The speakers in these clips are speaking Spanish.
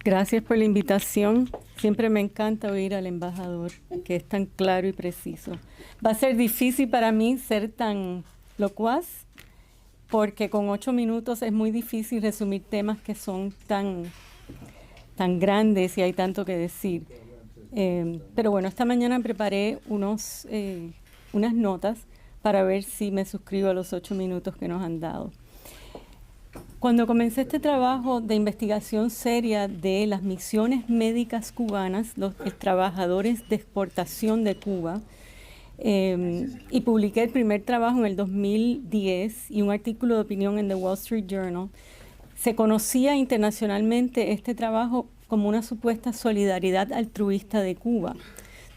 Gracias por la invitación. Siempre me encanta oír al embajador, que es tan claro y preciso. Va a ser difícil para mí ser tan locuaz, porque con 8 minutos es muy difícil resumir temas que son tan grandes y hay tanto que decir. Pero bueno, esta mañana preparé unas notas para ver si me suscribo a los 8 minutos que nos han dado. Cuando comencé este trabajo de investigación seria de las misiones médicas cubanas, los trabajadores de exportación de Cuba, y publiqué el primer trabajo en el 2010 y un artículo de opinión en The Wall Street Journal, se conocía internacionalmente este trabajo como una supuesta solidaridad altruista de Cuba.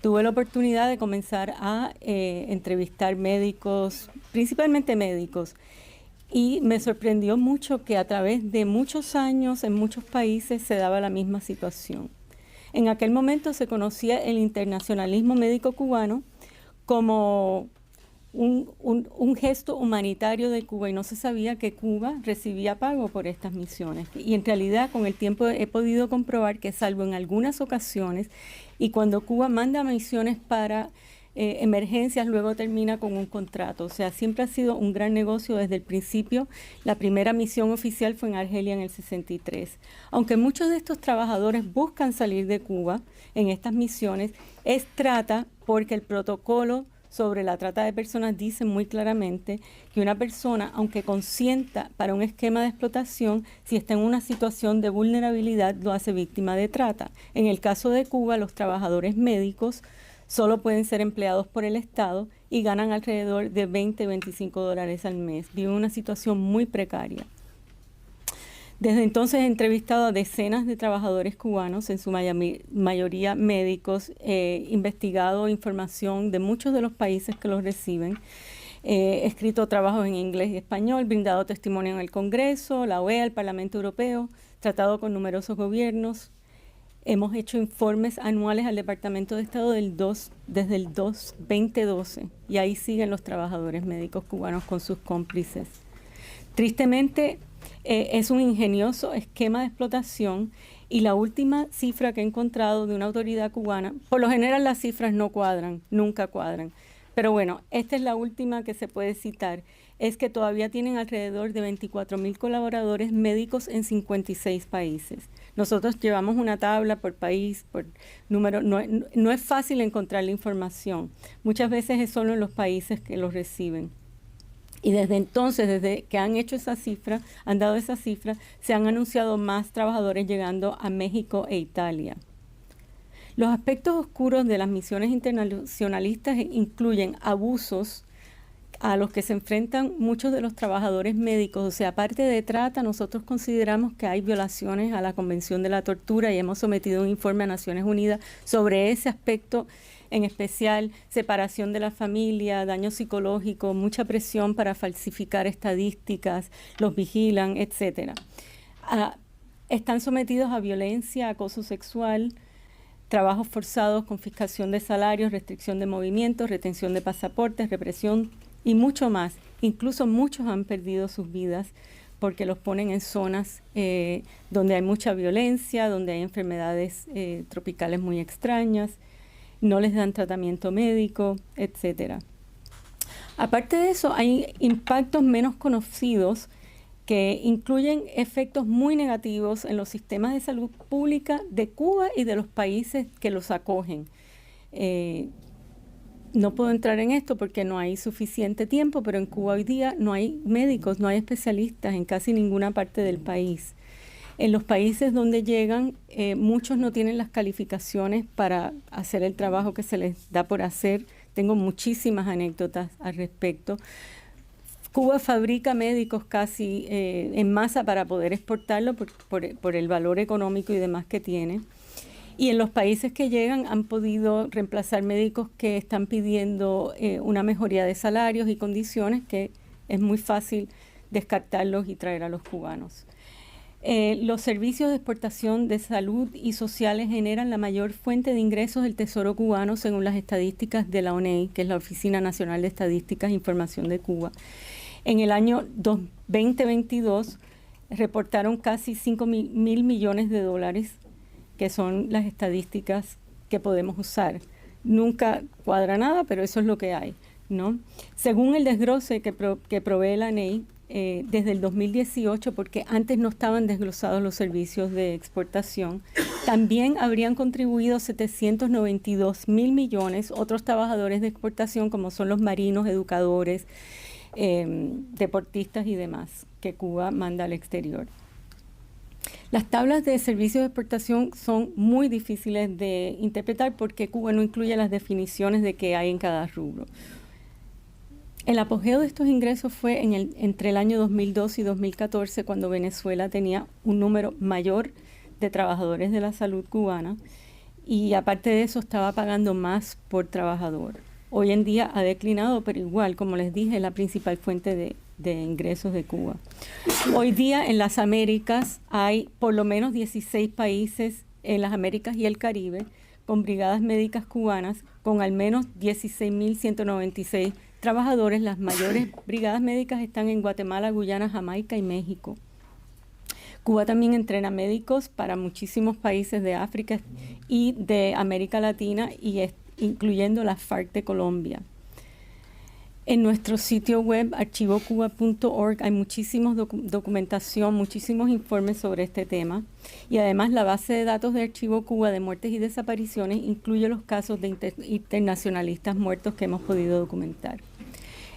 Tuve la oportunidad de comenzar a entrevistar médicos, principalmente médicos, y me sorprendió mucho que a través de muchos años en muchos países se daba la misma situación. En aquel momento se conocía el internacionalismo médico cubano como un gesto humanitario de Cuba y no se sabía que Cuba recibía pago por estas misiones. Y en realidad con el tiempo he podido comprobar que salvo en algunas ocasiones y cuando Cuba manda misiones para emergencias, luego termina con un contrato. O sea, siempre ha sido un gran negocio desde el principio. La primera misión oficial fue en Argelia en el 63. Aunque muchos de estos trabajadores buscan salir de Cuba en estas misiones, es trata porque el protocolo sobre la trata de personas dice muy claramente que una persona, aunque consienta para un esquema de explotación, si está en una situación de vulnerabilidad, lo hace víctima de trata. En el caso de Cuba, los trabajadores médicos solo pueden ser empleados por el Estado y ganan alrededor de $20-25 al mes. Viven una situación muy precaria. Desde entonces he entrevistado a decenas de trabajadores cubanos, en su mayoría médicos, investigado información de muchos de los países que los reciben, he escrito trabajos en inglés y español, brindado testimonio en el Congreso, la OEA, el Parlamento Europeo, tratado con numerosos gobiernos. Hemos hecho informes anuales al Departamento de Estado desde el 2012 y ahí siguen los trabajadores médicos cubanos con sus cómplices. Tristemente, es un ingenioso esquema de explotación y la última cifra que he encontrado de una autoridad cubana, por lo general las cifras no cuadran, nunca cuadran, pero bueno, esta es la última que se puede citar, es que todavía tienen alrededor de 24,000 colaboradores médicos en 56 países. Nosotros llevamos una tabla por país, por número, no es fácil encontrar la información, muchas veces es solo en los países que los reciben. Y desde entonces, desde que han hecho esa cifra, han dado esa cifra, se han anunciado más trabajadores llegando a México e Italia. Los aspectos oscuros de las misiones internacionalistas incluyen abusos a los que se enfrentan muchos de los trabajadores médicos. O sea, aparte de trata, nosotros consideramos que hay violaciones a la Convención de la Tortura y hemos sometido un informe a Naciones Unidas sobre ese aspecto, en especial separación de la familia, daño psicológico, mucha presión para falsificar estadísticas, los vigilan, etc. Están sometidos a violencia, acoso sexual, trabajos forzados, confiscación de salarios, restricción de movimientos, retención de pasaportes, represión y mucho más. Incluso muchos han perdido sus vidas porque los ponen en zonas donde hay mucha violencia, donde hay enfermedades tropicales muy extrañas, no les dan tratamiento médico, etc. Aparte de eso, hay impactos menos conocidos que incluyen efectos muy negativos en los sistemas de salud pública de Cuba y de los países que los acogen. No puedo entrar en esto porque no hay suficiente tiempo, pero en Cuba hoy día no hay médicos, no hay especialistas en casi ninguna parte del país. En los países donde llegan, muchos no tienen las calificaciones para hacer el trabajo que se les da por hacer. Tengo muchísimas anécdotas al respecto. Cuba fabrica médicos casi en masa para poder exportarlo por el valor económico y demás que tiene. Y en los países que llegan han podido reemplazar médicos que están pidiendo una mejoría de salarios y condiciones que es muy fácil descartarlos y traer a los cubanos. Los servicios de exportación de salud y sociales generan la mayor fuente de ingresos del Tesoro cubano según las estadísticas de la ONEI, que es la Oficina Nacional de Estadísticas e Información de Cuba. En el año 2022 reportaron casi 5.000 millones de dólares, que son las estadísticas que podemos usar. Nunca cuadra nada, pero eso es lo que hay, ¿no? Según el desglose que provee la NEI, desde el 2018, porque antes no estaban desglosados los servicios de exportación, también habrían contribuido 792.000 millones otros trabajadores de exportación, como son los marinos, educadores, deportistas y demás, que Cuba manda al exterior. Las tablas de servicios de exportación son muy difíciles de interpretar porque Cuba no incluye las definiciones de qué hay en cada rubro. El apogeo de estos ingresos fue entre el año 2002 y 2014, cuando Venezuela tenía un número mayor de trabajadores de la salud cubana y aparte de eso estaba pagando más por trabajador. Hoy en día ha declinado, pero igual, como les dije, es la principal fuente de ingresos de Cuba. Hoy día en las Américas hay por lo menos 16 países en las Américas y el Caribe con brigadas médicas cubanas con al menos 16.196 trabajadores. Las mayores brigadas médicas están en Guatemala, Guyana, Jamaica y México. Cuba también entrena médicos para muchísimos países de África y de América Latina, incluyendo la FARC de Colombia. En nuestro sitio web, archivocuba.org, hay muchísima documentación, muchísimos informes sobre este tema. Y además la base de datos de Archivo Cuba de muertes y desapariciones incluye los casos de internacionalistas muertos que hemos podido documentar.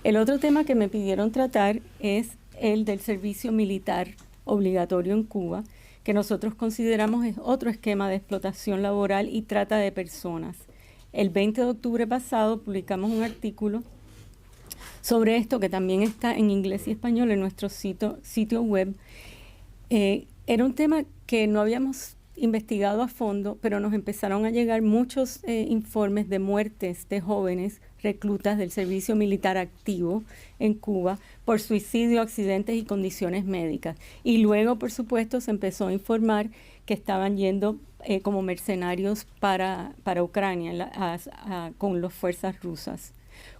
El otro tema que me pidieron tratar es el del servicio militar obligatorio en Cuba, que nosotros consideramos es otro esquema de explotación laboral y trata de personas. El 20 de octubre pasado publicamos un artículo sobre esto, que también está en inglés y español en nuestro sitio web. Era un tema que no habíamos investigado a fondo, pero nos empezaron a llegar muchos informes de muertes de jóvenes reclutas del servicio militar activo en Cuba por suicidio, accidentes y condiciones médicas. Y luego, por supuesto, se empezó a informar que estaban yendo como mercenarios para Ucrania con las fuerzas rusas.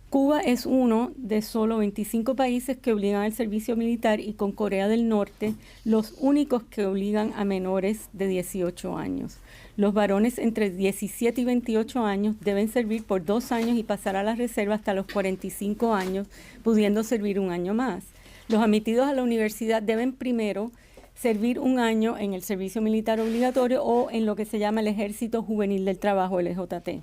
Cuba es uno de solo 25 países que obligan al servicio militar y con Corea del Norte los únicos que obligan a menores de 18 años. Los varones entre 17 y 28 años deben servir por 2 años y pasar a la reserva hasta los 45 años, pudiendo servir un año más. Los admitidos a la universidad deben primero servir un año en el servicio militar obligatorio o en lo que se llama el Ejército Juvenil del Trabajo, el EJT,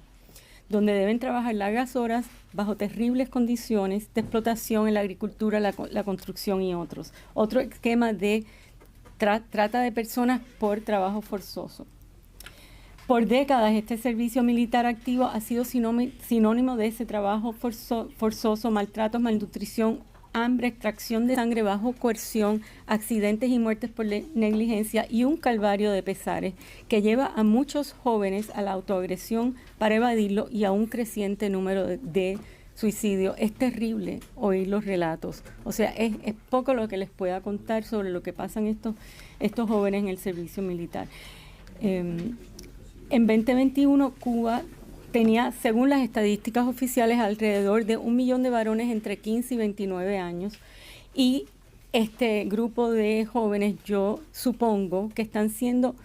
donde deben trabajar largas horas bajo terribles condiciones de explotación en la agricultura, la construcción y otros. Otro esquema de trata de personas por trabajo forzoso. Por décadas este servicio militar activo ha sido sinónimo de ese trabajo forzoso, maltratos, malnutrición, hambre, extracción de sangre bajo coerción, accidentes y muertes por negligencia y un calvario de pesares que lleva a muchos jóvenes a la autoagresión para evadirlo y a un creciente número de suicidios. Es terrible oír los relatos. O sea, es poco lo que les pueda contar sobre lo que pasan estos jóvenes en el servicio militar. En 2021, Cuba tenía, según las estadísticas oficiales, alrededor de 1 millón de varones entre 15 y 29 años. Y este grupo de jóvenes, yo supongo que están siendo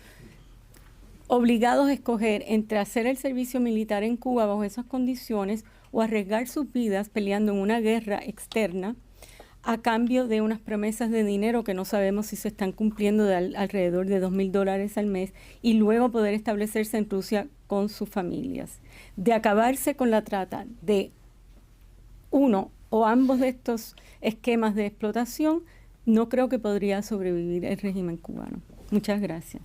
obligados a escoger entre hacer el servicio militar en Cuba bajo esas condiciones o arriesgar sus vidas peleando en una guerra externa a cambio de unas promesas de dinero que no sabemos si se están cumpliendo, de alrededor de $2.000 al mes, y luego poder establecerse en Rusia con sus familias. De acabarse con la trata de uno o ambos de estos esquemas de explotación, no creo que podría sobrevivir el régimen cubano. Muchas gracias.